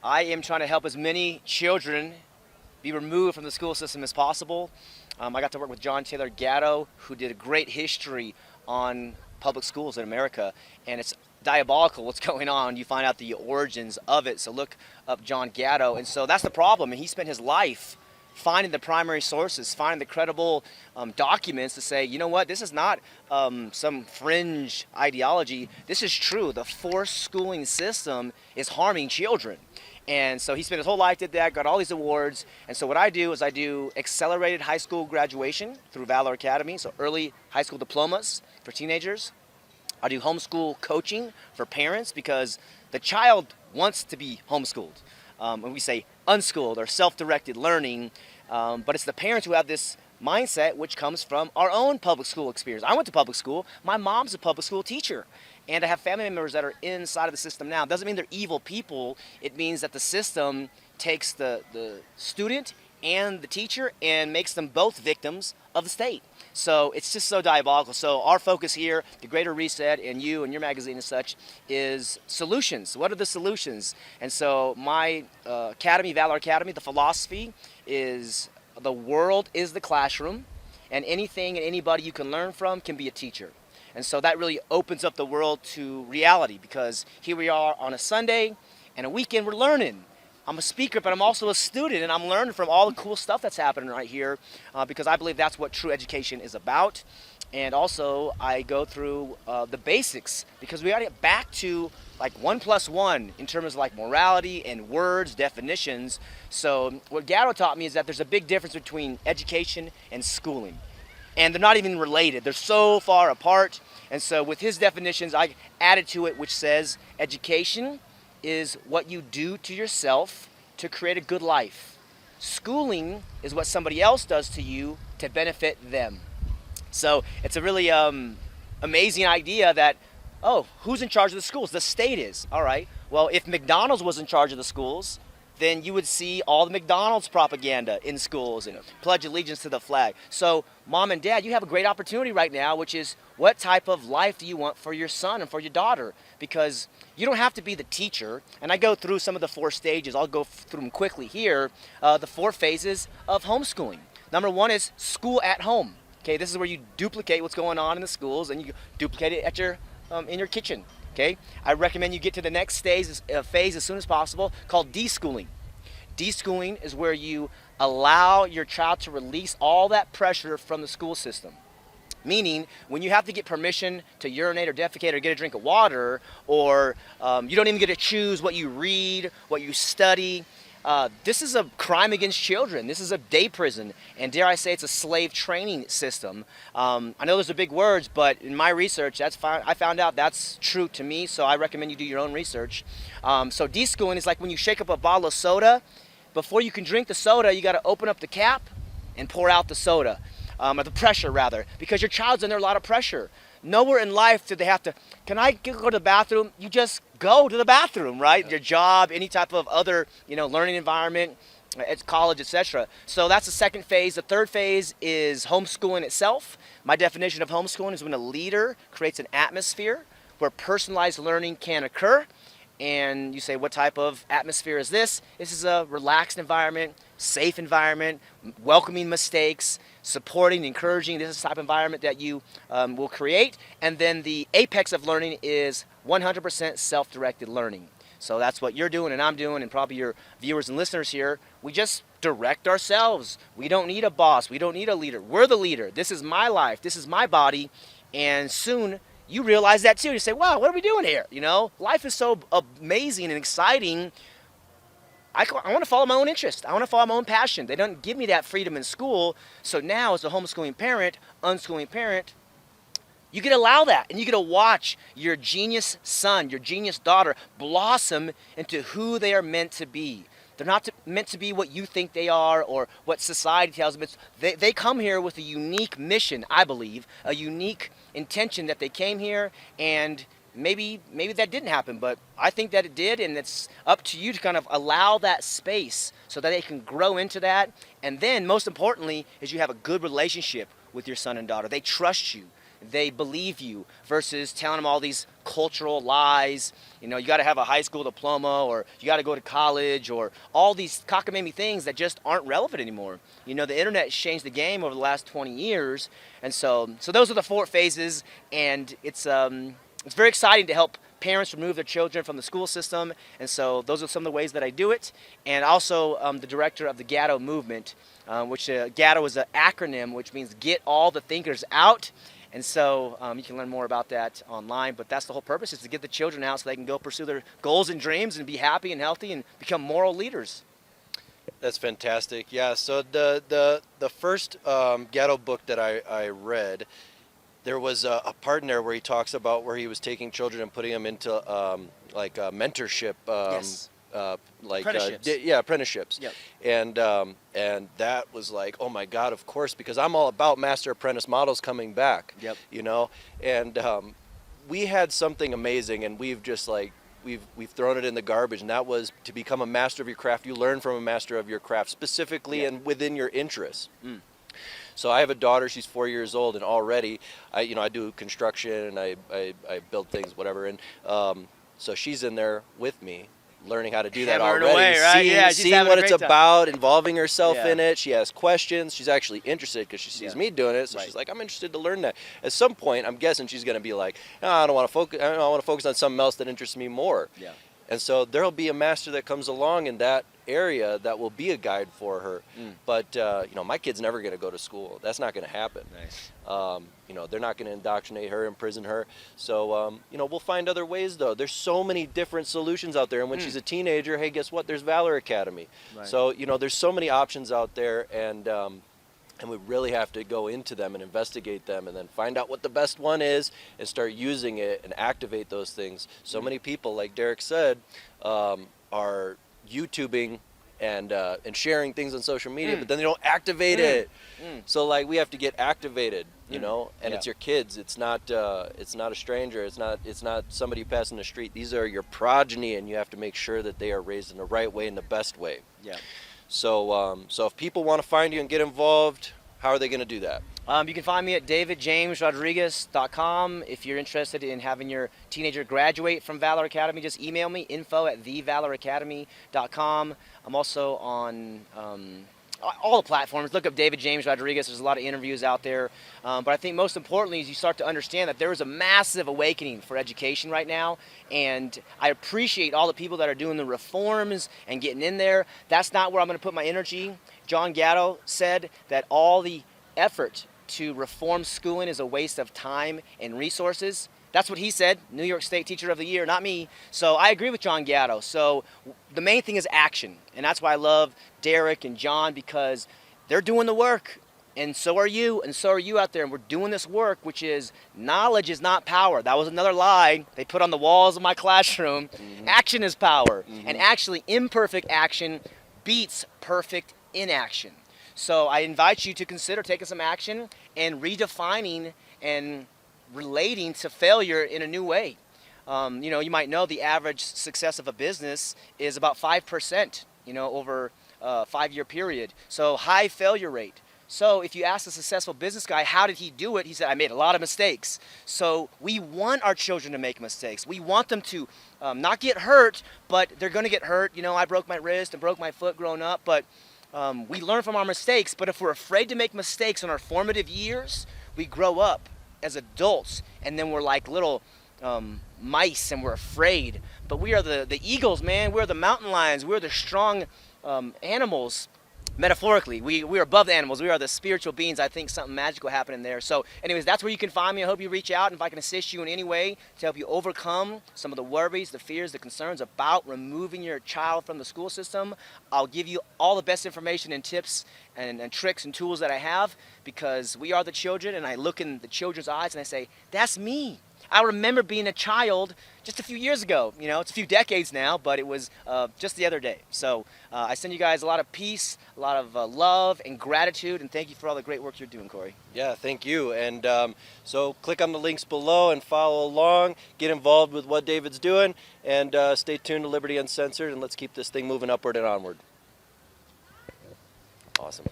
I am trying to help as many children be removed from the school system as possible. I got to work with John Taylor Gatto, who did a great history on public schools in America, and it's diabolical what's going on. You find out the origins of it, so look up John Gatto. And so that's the problem, and he spent his life finding the primary sources, finding the credible documents to say, you know what, this is not some fringe ideology. This is true. The forced schooling system is harming children. And so he spent his whole life, did that, got all these awards. And so what I do is I do accelerated high school graduation through Valor Academy, so early high school diplomas for teenagers. I do homeschool coaching for parents because the child wants to be homeschooled. When we say unschooled or self-directed learning, but it's the parents who have this mindset which comes from our own public school experience. I went to public school. My mom's a public school teacher. And I have family members that are inside of the system now. It doesn't mean they're evil people. It means that the system takes the student and the teacher and makes them both victims of the state. So it's just so diabolical. So our focus here, the Greater Reset, and you and your magazine and such, is solutions. What are the solutions? And so my academy, Valor Academy, the philosophy is the world is the classroom, and anything and anybody you can learn from can be a teacher. And so that really opens up the world to reality, because here we are on a Sunday and a weekend, we're learning. I'm a speaker, but I'm also a student, and I'm learning from all the cool stuff that's happening right here, because I believe that's what true education is about. And also, I go through the basics, because we got to get back to like 1 + 1 in terms of like morality and words, definitions. So what Gatto taught me is that there's a big difference between education and schooling. And they're not even related. They're so far apart. And so with his definitions, I added to it, which says education is what you do to yourself to create a good life. Schooling is what somebody else does to you to benefit them. So it's a really amazing idea that, oh, who's in charge of the schools? The state is. All right. Well, if McDonald's was in charge of the schools, then you would see all the McDonald's propaganda in schools and pledge allegiance to the flag. So mom and dad, you have a great opportunity right now, which is what type of life do you want for your son and for your daughter? Because you don't have to be the teacher. And I go through some of the 4 stages. I'll go through them quickly here. The 4 phases of homeschooling. Number 1 is school at home. Okay, this is where you duplicate what's going on in the schools, and you duplicate it at your in your kitchen. Okay, I recommend you get to the next phase as soon as possible, called deschooling. Deschooling is where you allow your child to release all that pressure from the school system. Meaning, when you have to get permission to urinate or defecate or get a drink of water, or you don't even get to choose what you read, what you study, this is a crime against children. This is a day prison, and dare I say it's a slave training system. I know those are big words, but in my research, I found out that's true to me, so I recommend you do your own research. So deschooling is like when you shake up a bottle of soda. Before you can drink the soda, you got to open up the cap and pour out the soda, or the pressure rather, because your child's under a lot of pressure. Nowhere in life do they have to, can I go to the bathroom? You just go to the bathroom, right? Your job, any type of other, learning environment, at college, etc. So that's the second phase. The third phase is homeschooling itself. My definition of homeschooling is when a leader creates an atmosphere where personalized learning can occur. And you say, what type of atmosphere is this? This is a relaxed environment, safe environment, welcoming mistakes, supporting, encouraging. This is the type of environment that you will create. And then the apex of learning is 100% self-directed learning. So that's what you're doing and I'm doing, and probably your viewers and listeners here. We just direct ourselves. We don't need a boss. We don't need a leader. We're the leader. This is my life. This is my body. And soon you realize that too. You say, wow, what are we doing here? Life is so amazing and exciting. I want to follow my own interest. I want to follow my own passion. They don't give me that freedom in school. So now as a homeschooling parent, unschooling parent, you get to allow that, and you get to watch your genius son, your genius daughter blossom into who they are meant to be. They're not meant to be what you think they are or what society tells them. They come here with a unique mission, I believe, a unique intention that they came here, and maybe that didn't happen, but I think that it did, and it's up to you to kind of allow that space so that they can grow into that. And then, most importantly, is you have a good relationship with your son and daughter. They trust you. they believe you versus telling them all these cultural lies. You know, you got to have a high school diploma, or you got to go to college, or all these cockamamie things that just aren't relevant anymore. You know, the internet has changed the game over the last 20 years, and so those are the 4 phases, and it's very exciting to help parents remove their children from the school system, and so those are some of the ways that I do it. And also the director of the Gatto movement, which Gatto is an acronym which means get all the thinkers out. And so you can learn more about that online, but that's the whole purpose, is to get the children out so they can go pursue their goals and dreams and be happy and healthy and become moral leaders. That's fantastic. Yeah, so the first Gatto book that I read, there was a part in there where he talks about where he was taking children and putting them into like mentorship, Yes. like Apprenticeships. apprenticeships. Yep. And that was like, oh my God, of course, because I'm all about master apprentice models coming back. Yep. You know, and we had something amazing, and we've just like we've thrown it in the garbage, and that was to become a master of your craft. You learn from a master of your craft specifically and within your interests. Mm. So I have a daughter, she's 4 years old, and already I do construction, and I build things, whatever. And so she's in there with me, learning how to do that Hammering already, away, right? seeing what it's about, involving herself Yeah. in it. She has questions. She's actually interested because she sees me doing it. So Right. she's like, I'm interested to learn that. At some point, I'm guessing she's going to be like, no, I don't want to focus. I want to focus on something else that interests me more. Yeah. And so there'll be a master that comes along in that area that will be a guide for her. But my kid's never going to go to school. That's not going to happen. Nice. They're not going to indoctrinate her, imprison her. So we'll find other ways, though. There's so many different solutions out there. And when she's a teenager, hey, guess what? There's Valor Academy. Right. So there's so many options out there, and we really have to go into them and investigate them, and then find out what the best one is and start using it and activate those things. So many people, like Derek said, are YouTubing and sharing things on social media, but then they don't activate it. So like we have to get activated, and it's your kids. It's not a stranger. It's not somebody you pass in the street. These are your progeny, and you have to make sure that they are raised in the right way and the best way. Yeah. So if people want to find you and get involved, how are they going to do that? You can find me at davidjamesrodriguez.com. If you're interested in having your teenager graduate from Valor Academy, just email me, info@thevaloracademy.com. I'm also on all the platforms. Look up David James Rodriguez. There's a lot of interviews out there. But I think most importantly is you start to understand that there is a massive awakening for education right now. And I appreciate all the people that are doing the reforms and getting in there. That's not where I'm going to put my energy. John Gatto said that all the effort to reform schooling is a waste of time and resources. That's what he said, New York State Teacher of the Year, not me. So I agree with John Gatto. So the main thing is action. And that's why I love Derek and John, because they're doing the work. And so are you, out there. And we're doing this work, which is knowledge is not power. That was another lie they put on the walls of my classroom. Action is power. And actually, imperfect action beats perfect inaction. So I invite you to consider taking some action and redefining and relating to failure in a new way. You might know the average success of a business is about 5%, over a 5-year period. So high failure rate. So if you ask a successful business guy, how did he do it? He said, I made a lot of mistakes. So we want our children to make mistakes. We want them to not get hurt, but they're going to get hurt. I broke my wrist and broke my foot growing up, but we learn from our mistakes. But if we're afraid to make mistakes in our formative years, we grow up as adults, and then we're like little mice, and we're afraid. But we are the eagles, man. We're the mountain lions. We're the strong animals. Metaphorically, we are above the animals. We are the spiritual beings. I think something magical happening there. So anyways, that's where you can find me. I hope you reach out, and if I can assist you in any way to help you overcome some of the worries, the fears, the concerns about removing your child from the school system, I'll give you all the best information and tips and tricks and tools that I have, because we are the children, and I look in the children's eyes and I say, that's me. I remember being a child just a few years ago. It's a few decades now, but it was just the other day. So I send you guys a lot of peace, a lot of love and gratitude, and thank you for all the great work you're doing, Corey. Yeah, thank you. And so click on the links below and follow along. Get involved with what David's doing, and stay tuned to Liberty Uncensored, and let's keep this thing moving upward and onward. Awesome.